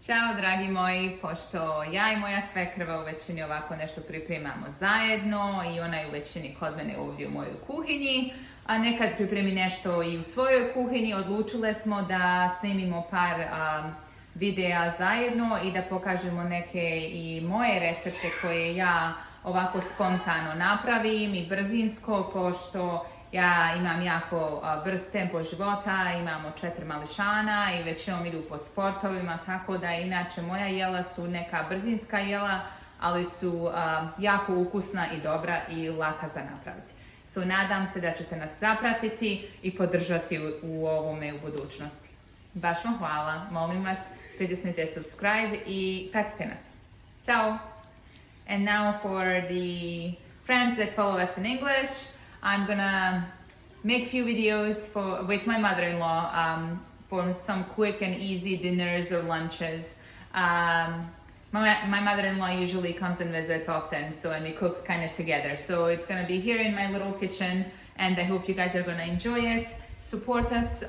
Ćao dragi moji, pošto ja i moja svekrva u većini ovako nešto pripremamo zajedno i ona je u većini kod mene ovdje u mojoj kuhinji, a nekad pripremi nešto i u svojoj kuhinji, odlučile smo da snimimo par videa zajedno i da pokažemo neke i moje recepte koje ja ovako spontano napravim i brzinsko, pošto ja imam jako brz tempo života, imamo 4 mališana i većinom idu po sportovima, tako da inače moja jela su neka brzinska jela, ali su jako ukusna i dobra i laka za napraviti. So, nadam se da ćete nas zapratiti i podržati u ovome u budućnosti. Baš vam hvala, molim vas, pritisnite subscribe i pratite nas. Ćao! And now for the friends that follow us in English, I'm gonna make few videos with my mother-in-law for some quick and easy dinners or lunches. My mother-in-law usually comes and visits often, and we cook kind of together. So it's gonna be here in my little kitchen, and I hope you guys are gonna enjoy it. Support us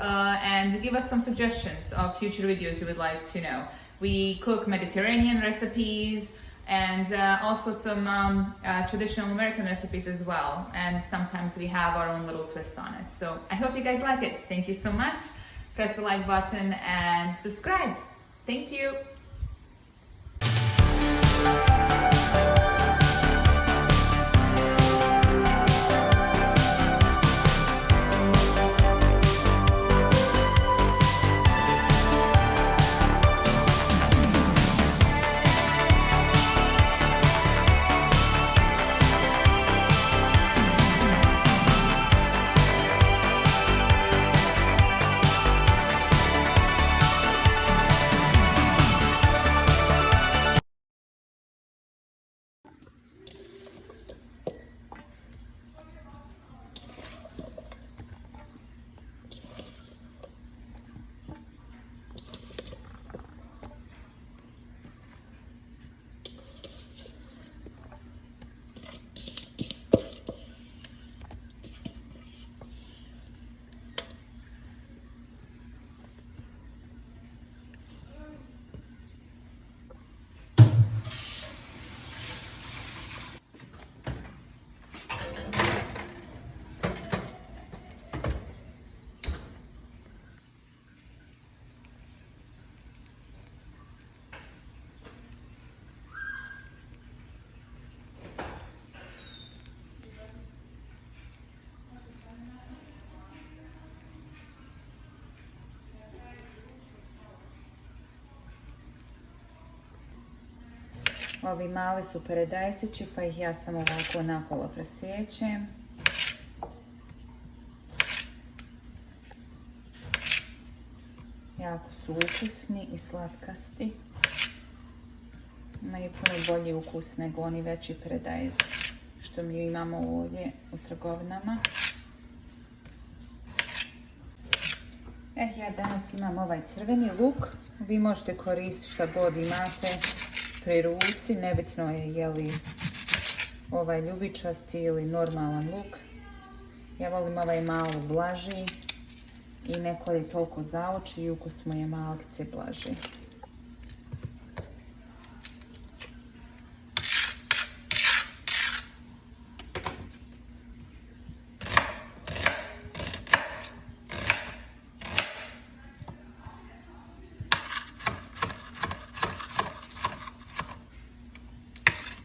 and give us some suggestions of future videos you would like to know. We cook Mediterranean recipes, and also some traditional American recipes as well. And sometimes we have our own little twist on it. So I hope you guys like it. Thank you so much. Press the like button and subscribe. Thank you. Ovi mali su paradajsići, pa ih ja samo ovako napola presjećem. Jako su ukusni i slatkasti. Imaju puno bolji ukus nego oni veći paradajz što mi imamo ovdje u trgovinama. Ja danas imam ovaj crveni luk. Vi možete koristiti šta god imate pri ruci, nebitno je li ovaj ljubičasti ili normalan luk. Ja volim ovaj malo blaži i neko je toliko za oči i ukus mu je malkice blaži.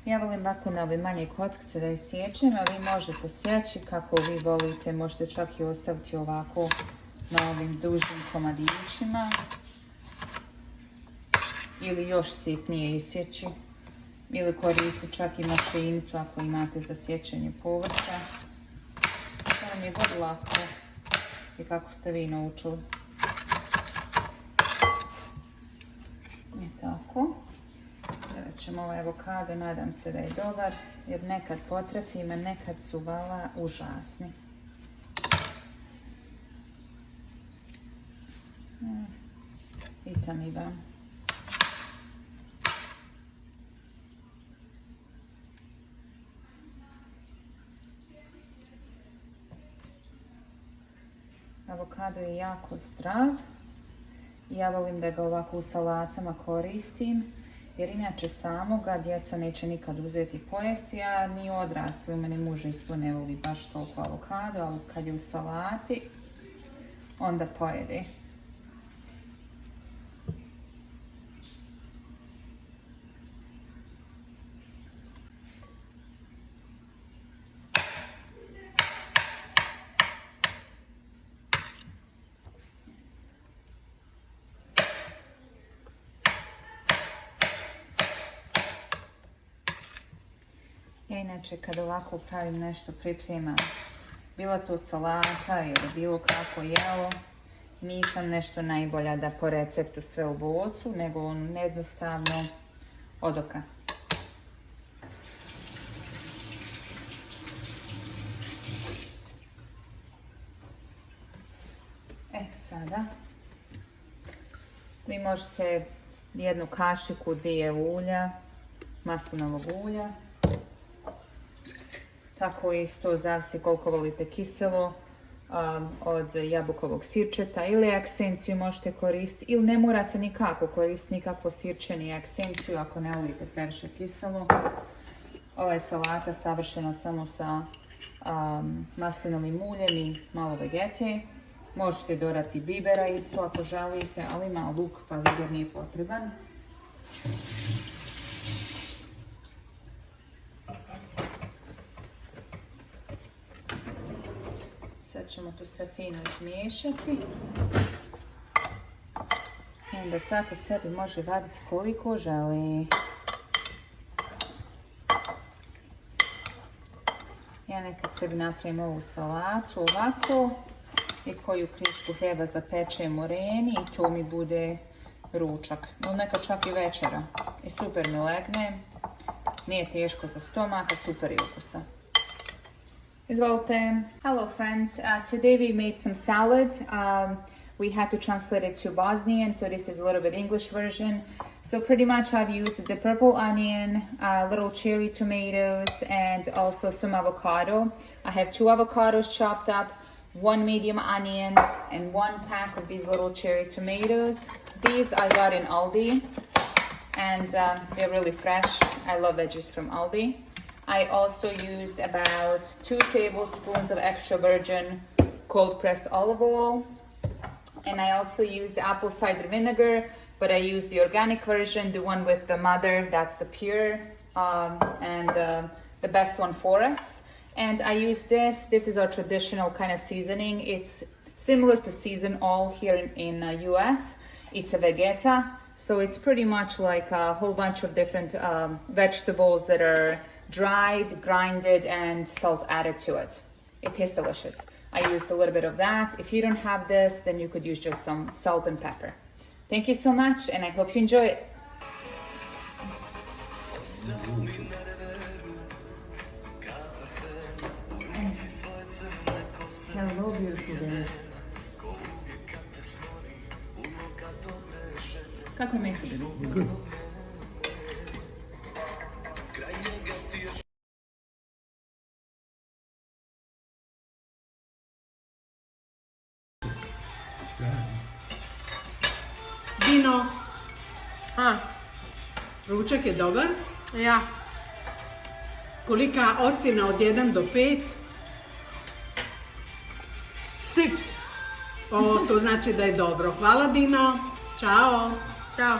Ja volim ovako na ove manje kockice da isječem, a vi možete sjeći kako vi volite, možete čak i ostaviti ovako na ovim dužim komadićima ili još sitnije isjeći ili koristiti čak i mašinicu ako imate za sječenje povrća. To vam je god lako i kako ste vi naučili. I tako. Gledat ćemo ovaj avokado, nadam se da je dobar, jer nekad potrefim, a nekad su vala užasni. Pitam i vam. Avokado je jako zdrav Ja volim da ga ovako u salatama koristim, jer inače samoga djeca neće nikad uzeti pojesti, a ni odrasli. Mene muž isto ne voli baš toliko avokado, ali kad je u salati, onda pojede. Ja inače kad ovako pravim nešto, pripremam, bila to salata ili bilo kako jelo, nisam nešto najbolja da po receptu sve u bocu, nego jednostavno od oka. Sada vi možete jednu kašiku, dvije ulja, maslinovog ulja. Tako isto zavisi koliko volite kiselo, od jabukovog sirčeta ili aksenciju možete koristiti, ili ne morate nikako koristiti nikakvo sirće ni aksenciju ako ne volite previše kiselo. Ova je salata savršena samo sa maslinovim uljem i malo vegete. Možete dodati bibera isto ako želite, ali ima luk pa biber nije potreban. Sad ćemo to sve fino izmiješati. I onda svako sebi može vaditi koliko želi. Ja nekad sebi napravim ovu salatu ovako i koju krišku hljeba zapečem u reni i to mi bude ručak. Ili nekad čak i večera. I super mi legne. Nije teško za stomak, a super je ukusa. Izvolite. Hello friends, today we made some salad. We had to translate it to Bosnian, so this is a little bit English version. So pretty much I've used the purple onion, little cherry tomatoes, and also some avocado. I have 2 avocados chopped up, 1 medium onion, and 1 pack of these little cherry tomatoes. These I got in Aldi, and they're really fresh. I love veggies from Aldi. I also used about 2 tablespoons of extra virgin cold pressed olive oil. And I also used the apple cider vinegar, but I used the organic version, the one with the mother, that's the pure, and the best one for us. And I used this is our traditional kind of seasoning. It's similar to Season All here in US. It's a Vegeta, so it's pretty much like a whole bunch of different vegetables that are dried, grinded, and salt added to it. It tastes delicious. I used a little bit of that. If you don't have this, then you could use just some salt and pepper. Thank you so much, and I hope you enjoy it. Hello, beautiful day. Kako je meso bilo? Dino, ručak je dobar. Ja. Kolika ocjena od 1 do 5? 6. To znači da je dobro. Hvala Dino. Ćao. Ćao.